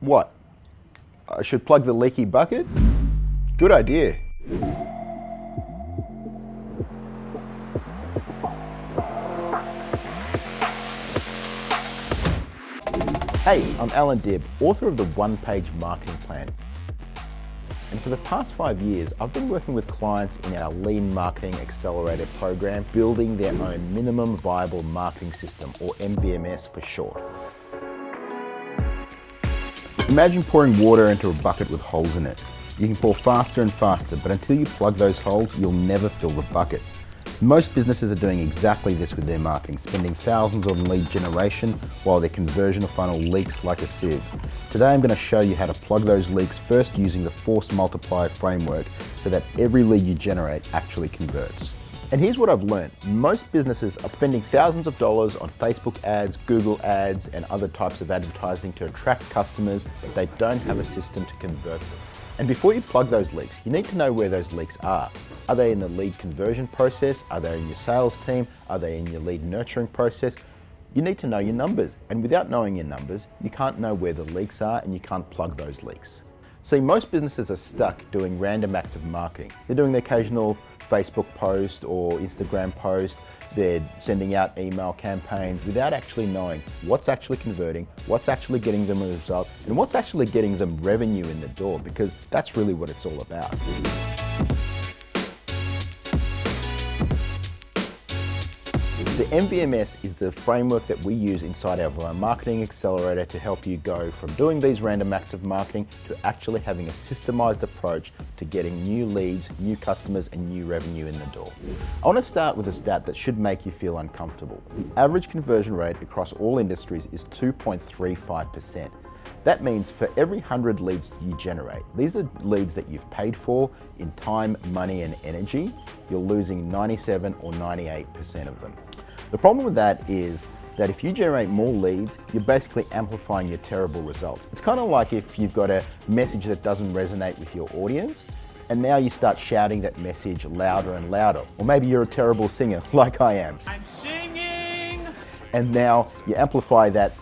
What? I should plug the leaky bucket? Good idea. Hey, I'm Allan Dib, author of the One-Page Marketing Plan. And for the past 5 years, I've been working with clients in our Lean Marketing Accelerator program, building their own minimum viable marketing system, or MVMS for short. Imagine pouring water into a bucket with holes in it. You can pour faster and faster, but until you plug those holes, you'll never fill the bucket. Most businesses are doing exactly this with their marketing, spending thousands on lead generation while their conversion funnel leaks like a sieve. Today I'm going to show you how to plug those leaks first using the force multiplier framework so that every lead you generate actually converts. And here's what I've learned. Most businesses are spending thousands of dollars on Facebook ads, Google ads, and other types of advertising to attract customers, but they don't have a system to convert them. And before you plug those leaks, you need to know where those leaks are. Are they in the lead conversion process? Are they in your sales team? Are they in your lead nurturing process? You need to know your numbers. And without knowing your numbers, you can't know where the leaks are and you can't plug those leaks. See, most businesses are stuck doing random acts of marketing. They're doing the occasional Facebook post or Instagram post. They're sending out email campaigns without actually knowing what's actually converting, what's actually getting them a result, and what's actually getting them revenue in the door, because that's really what it's all about. The MVMS is the framework that we use inside our Marketing Accelerator to help you go from doing these random acts of marketing to actually having a systemized approach to getting new leads, new customers, and new revenue in the door. I want to start with a stat that should make you feel uncomfortable. The average conversion rate across all industries is 2.35%. That means for every 100 leads you generate, these are leads that you've paid for in time, money, and energy, you're losing 97 or 98% of them. The problem with that is that if you generate more leads, you're basically amplifying your terrible results. It's kind of like if you've got a message that doesn't resonate with your audience, and now you start shouting that message louder and louder. Or maybe you're a terrible singer, like I am. I'm singing! And now you amplify that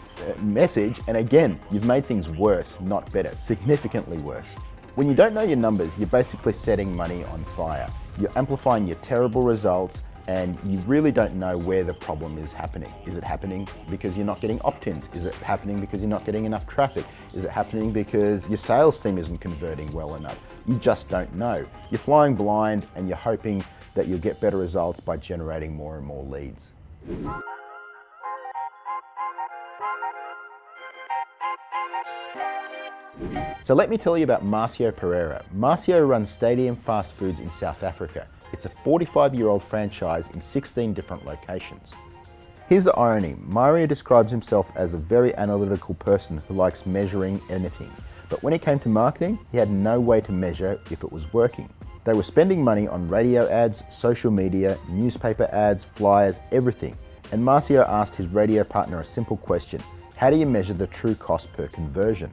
message, and again, you've made things worse, not better, significantly worse. When you don't know your numbers, you're basically setting money on fire. You're amplifying your terrible results, and you really don't know where the problem is happening. Is it happening because you're not getting opt-ins? Is it happening because you're not getting enough traffic? Is it happening because your sales team isn't converting well enough? You just don't know. You're flying blind and you're hoping that you'll get better results by generating more and more leads. So let me tell you about Marcio Pereira. Marcio runs Stadium Fast Foods in South Africa. It's a 45-year-old franchise in 16 different locations. Here's the irony. Mario describes himself as a very analytical person who likes measuring anything. But when it came to marketing, he had no way to measure if it was working. They were spending money on radio ads, social media, newspaper ads, flyers, everything. And Marcio asked his radio partner a simple question: how do you measure the true cost per conversion?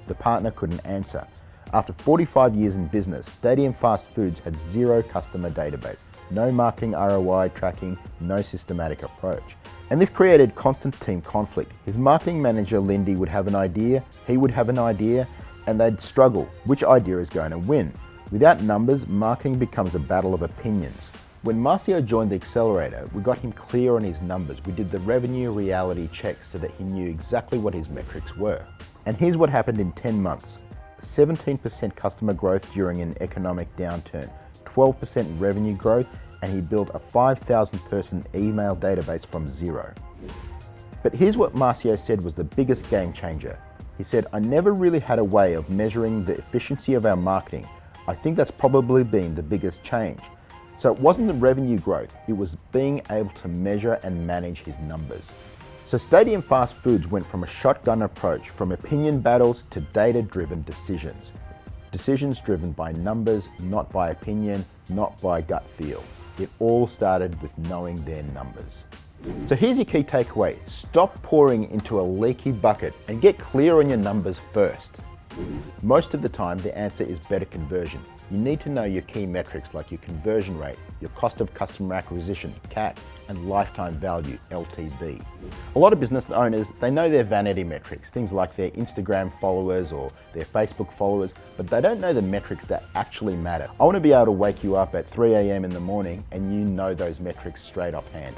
The partner couldn't answer. After 45 years in business, Stadium Fast Foods had zero customer database, no marketing ROI tracking, no systematic approach. And this created constant team conflict. His marketing manager, Lindy, would have an idea, he would have an idea, and they'd struggle. Which idea is going to win? Without numbers, marketing becomes a battle of opinions. When Marcio joined the Accelerator, we got him clear on his numbers. We did the revenue reality check so that he knew exactly what his metrics were. And here's what happened in 10 months. 17% customer growth during an economic downturn, 12% revenue growth, and he built a 5,000 person email database from zero. But here's what Marcio said was the biggest game changer. He said, I never really had a way of measuring the efficiency of our marketing. I think that's probably been the biggest change. So it wasn't the revenue growth, it was being able to measure and manage his numbers. So Stadium Fast Foods went from a shotgun approach, from opinion battles to data-driven decisions. Decisions driven by numbers, not by opinion, not by gut feel. It all started with knowing their numbers. So here's your key takeaway. Stop pouring into a leaky bucket and get clear on your numbers first. Most of the time, the answer is better conversion. You need to know your key metrics like your conversion rate, your cost of customer acquisition, CAC, and lifetime value, LTV. A lot of business owners, they know their vanity metrics, things like their Instagram followers or their Facebook followers, but they don't know the metrics that actually matter. I want to be able to wake you up at 3 a.m. in the morning and you know those metrics straight offhand.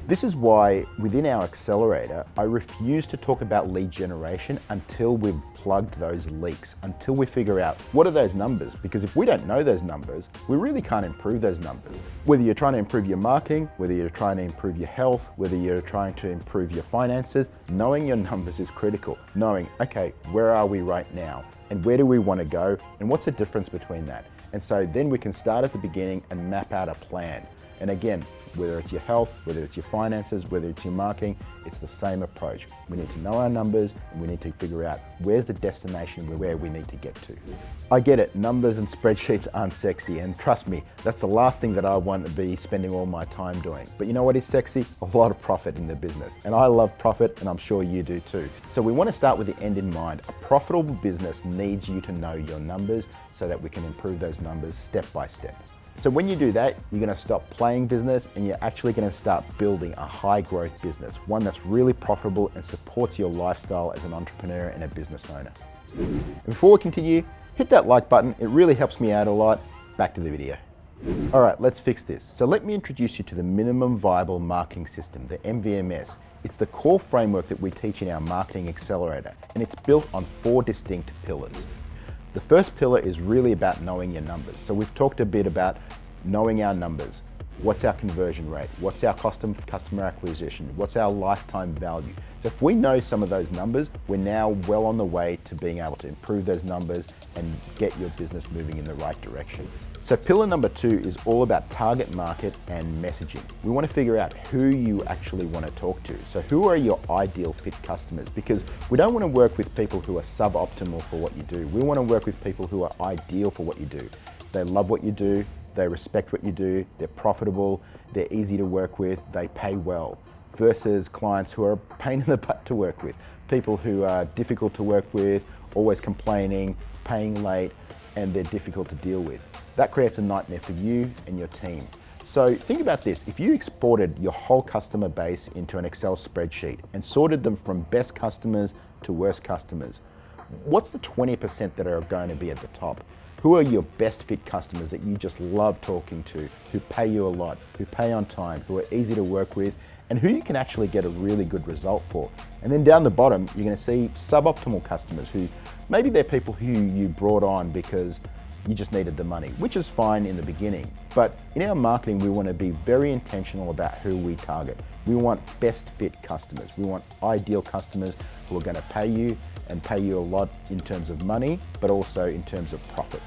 This is why within our accelerator, I refuse to talk about lead generation until we've plugged those leaks, until we figure out what are those numbers, because if we don't know those numbers, we really can't improve those numbers. Whether you're trying to improve your marketing, whether you're trying to improve your health, whether you're trying to improve your finances, knowing your numbers is critical. Knowing, okay, where are we right now? And where do we want to go? And what's the difference between that? And so then we can start at the beginning and map out a plan. And again, whether it's your health, whether it's your finances, whether it's your marketing, it's the same approach. We need to know our numbers and we need to figure out where's the destination where we need to get to. I get it, numbers and spreadsheets aren't sexy, and trust me, that's the last thing that I want to be spending all my time doing. But you know what is sexy? A lot of profit in the business. And I love profit, and I'm sure you do too. So we want to start with the end in mind. A profitable business needs you to know your numbers so that we can improve those numbers step by step. So when you do that, you're going to stop playing business and you're actually going to start building a high growth business, one that's really profitable and supports your lifestyle as an entrepreneur and a business owner. And before we continue, hit that like button. It really helps me out a lot. Back to the video. All right, let's fix this. So let me introduce you to the minimum viable marketing system, the MVMS. It's the core framework that we teach in our marketing accelerator, and it's built on 4 distinct pillars. The first pillar is really about knowing your numbers. So we've talked a bit about knowing our numbers. What's our conversion rate? What's our customer acquisition? What's our lifetime value? So if we know some of those numbers, we're now well on the way to being able to improve those numbers and get your business moving in the right direction. So pillar number 2 is all about target market and messaging. We want to figure out who you actually want to talk to. So who are your ideal fit customers? Because we don't want to work with people who are suboptimal for what you do. We want to work with people who are ideal for what you do. They love what you do, they respect what you do, they're profitable, they're easy to work with, they pay well, versus clients who are a pain in the butt to work with. People who are difficult to work with, always complaining, paying late, and they're difficult to deal with. That creates a nightmare for you and your team. So think about this. If you exported your whole customer base into an Excel spreadsheet and sorted them from best customers to worst customers, what's the 20% that are going to be at the top? Who are your best fit customers that you just love talking to, who pay you a lot, who pay on time, who are easy to work with, and who you can actually get a really good result for? And then down the bottom, you're going to see suboptimal customers who maybe they're people who you brought on because you just needed the money, which is fine in the beginning. But in our marketing, we want to be very intentional about who we target. We want best fit customers. We want ideal customers who are going to pay you and pay you a lot in terms of money, but also in terms of profit.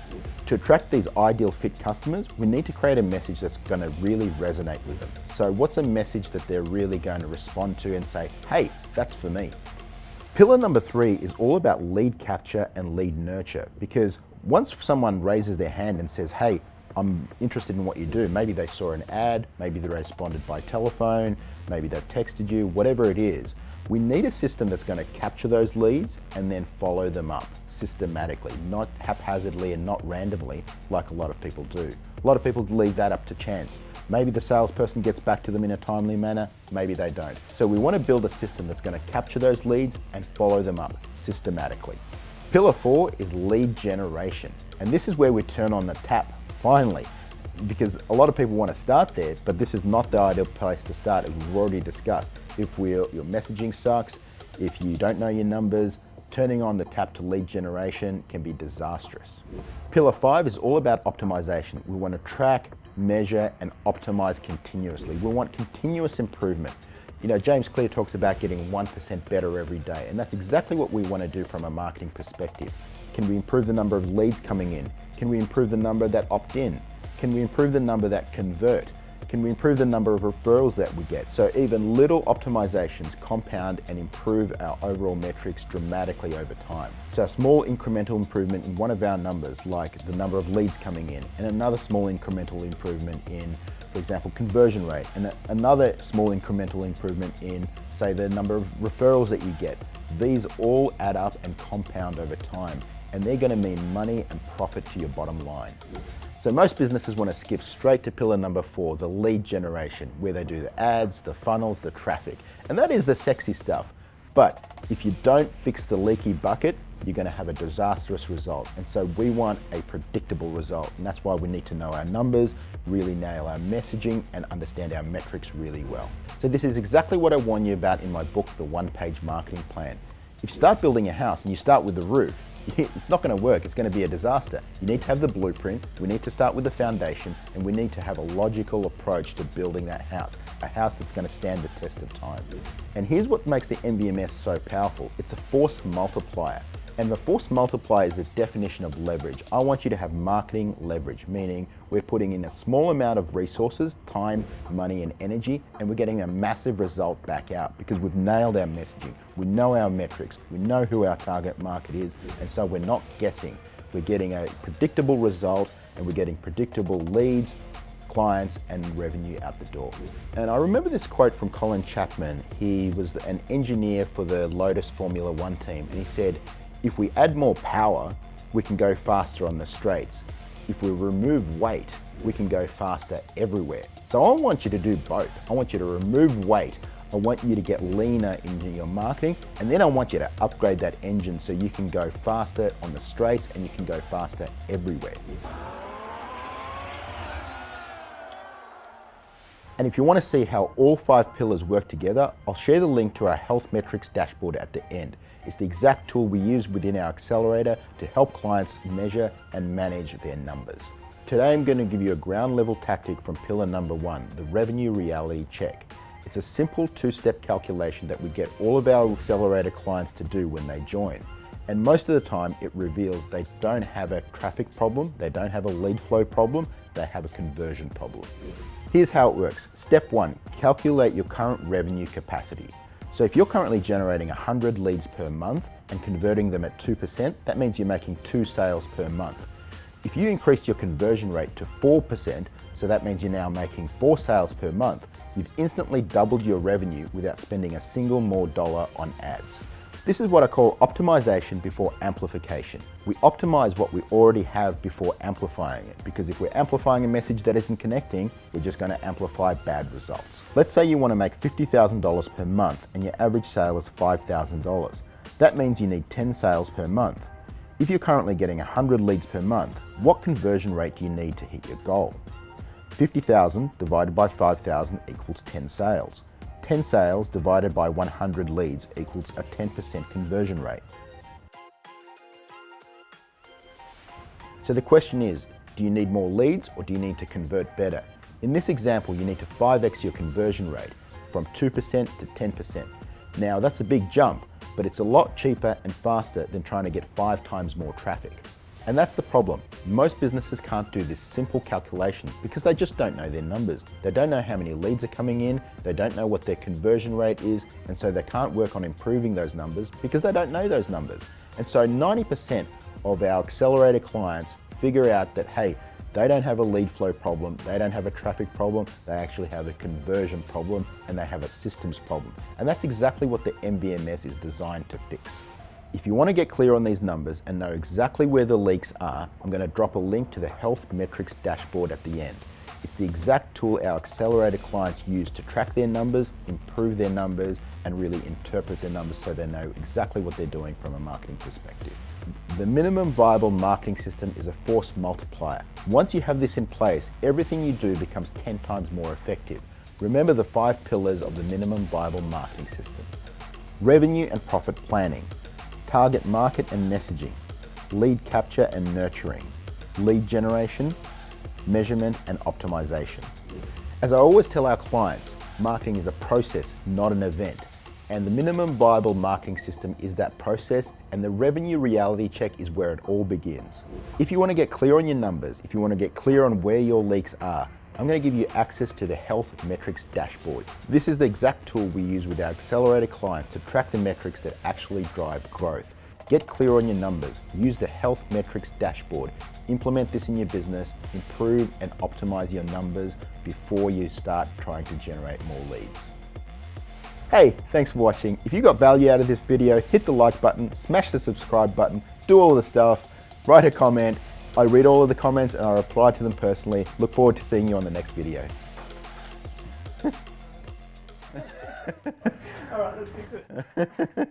To attract these ideal fit customers, we need to create a message that's going to really resonate with them. So what's a message that they're really going to respond to and say, hey, that's for me? Pillar number 3 is all about lead capture and lead nurture, because once someone raises their hand and says, hey, I'm interested in what you do, maybe they saw an ad, maybe they responded by telephone, maybe they've texted you, whatever it is, we need a system that's going to capture those leads and then follow them up systematically, not haphazardly and not randomly like a lot of people do. A lot of people leave that up to chance. Maybe the salesperson gets back to them in a timely manner, maybe they don't. So we want to build a system that's going to capture those leads and follow them up systematically. Pillar 4 is lead generation. And this is where we turn on the tap, finally, because a lot of people want to start there, but this is not the ideal place to start, as we've already discussed. If your messaging sucks, if you don't know your numbers, turning on the tap to lead generation can be disastrous. Pillar 5 is all about optimization. We want to track, measure, and optimize continuously. We want continuous improvement. You know, James Clear talks about getting 1% better every day, and that's exactly what we want to do from a marketing perspective. Can we improve the number of leads coming in? Can we improve the number that opt in? Can we improve the number that convert? Can we improve the number of referrals that we get? So even little optimizations compound and improve our overall metrics dramatically over time. So a small incremental improvement in one of our numbers, like the number of leads coming in, and another small incremental improvement in, for example, conversion rate, and another small incremental improvement in, say, the number of referrals that you get. These all add up and compound over time, and they're going to mean money and profit to your bottom line. So most businesses want to skip straight to pillar number 4, the lead generation, where they do the ads, the funnels, the traffic. And that is the sexy stuff. But if you don't fix the leaky bucket, you're going to have a disastrous result. And so we want a predictable result. And that's why we need to know our numbers, really nail our messaging, and understand our metrics really well. So this is exactly what I warn you about in my book, The One-Page Marketing Plan. If you start building a house and you start with the roof, it's not going to work. It's going to be a disaster. You need to have the blueprint. We need to start with the foundation, and we need to have a logical approach to building that house, a house that's going to stand the test of time. And here's what makes the MVMS so powerful. It's a force multiplier. And the force multiplier is the definition of leverage. I want you to have marketing leverage, meaning we're putting in a small amount of resources, time, money, and energy, and we're getting a massive result back out because we've nailed our messaging. We know our metrics, we know who our target market is, and so we're not guessing. We're getting a predictable result, and we're getting predictable leads, clients, and revenue out the door. And I remember this quote from Colin Chapman. He was an engineer for the Lotus Formula One team, and he said, if we add more power, we can go faster on the straights. If we remove weight, we can go faster everywhere. So I want you to do both. I want you to remove weight. I want you to get leaner into your marketing, and then I want you to upgrade that engine so you can go faster on the straights and you can go faster everywhere. And if you want to see how all 5 pillars work together, I'll share the link to our health metrics dashboard at the end. It's the exact tool we use within our accelerator to help clients measure and manage their numbers. Today I'm going to give you a ground level tactic from pillar number 1, the revenue reality check. It's a simple 2-step calculation that we get all of our accelerator clients to do when they join. And most of the time it reveals they don't have a traffic problem, they don't have a lead flow problem, they have a conversion problem. Here's how it works. Step 1, calculate your current revenue capacity. So if you're currently generating 100 leads per month and converting them at 2%, that means you're making 2 sales per month. If you increase your conversion rate to 4%, so that means you're now making 4 sales per month, you've instantly doubled your revenue without spending a single more dollar on ads. This is what I call optimization before amplification. We optimize what we already have before amplifying it, because if we're amplifying a message that isn't connecting, we're just going to amplify bad results. Let's say you want to make $50,000 per month and your average sale is $5,000. That means you need 10 sales per month. If you're currently getting 100 leads per month, what conversion rate do you need to hit your goal? 50,000 divided by 5,000 equals 10 sales. 10 sales divided by 100 leads equals a 10% conversion rate. So the question is, do you need more leads or do you need to convert better? In this example, you need to 5x your conversion rate from 2% to 10%. Now that's a big jump, but it's a lot cheaper and faster than trying to get 5 times more traffic. And that's the problem. Most businesses can't do this simple calculation because they just don't know their numbers. They don't know how many leads are coming in, they don't know what their conversion rate is, and so they can't work on improving those numbers because they don't know those numbers. And so 90% of our accelerator clients figure out that, hey, they don't have a lead flow problem, they don't have a traffic problem, they actually have a conversion problem, and they have a systems problem. And that's exactly what the MVMS is designed to fix. If you want to get clear on these numbers and know exactly where the leaks are, I'm going to drop a link to the health metrics dashboard at the end. It's the exact tool our accelerator clients use to track their numbers, improve their numbers, and really interpret their numbers so they know exactly what they're doing from a marketing perspective. The minimum viable marketing system is a force multiplier. Once you have this in place, everything you do becomes 10 times more effective. Remember the 5 pillars of the minimum viable marketing system. Revenue and profit planning. Target market and messaging, lead capture and nurturing, lead generation, measurement and optimization. As I always tell our clients, marketing is a process, not an event. And the minimum viable marketing system is that process, and the revenue reality check is where it all begins. If you want to get clear on your numbers, if you want to get clear on where your leaks are, I'm going to give you access to the health metrics dashboard. This is the exact tool we use with our accelerator clients to track the metrics that actually drive growth. Get clear on your numbers, use the health metrics dashboard, implement this in your business, improve and optimize your numbers before you start trying to generate more leads. Hey, thanks for watching. If you got value out of this video, hit the like button, smash the subscribe button, do all the stuff, write a comment, I read all of the comments and I reply to them personally. Look forward to seeing you on the next video. All right, let's fix it.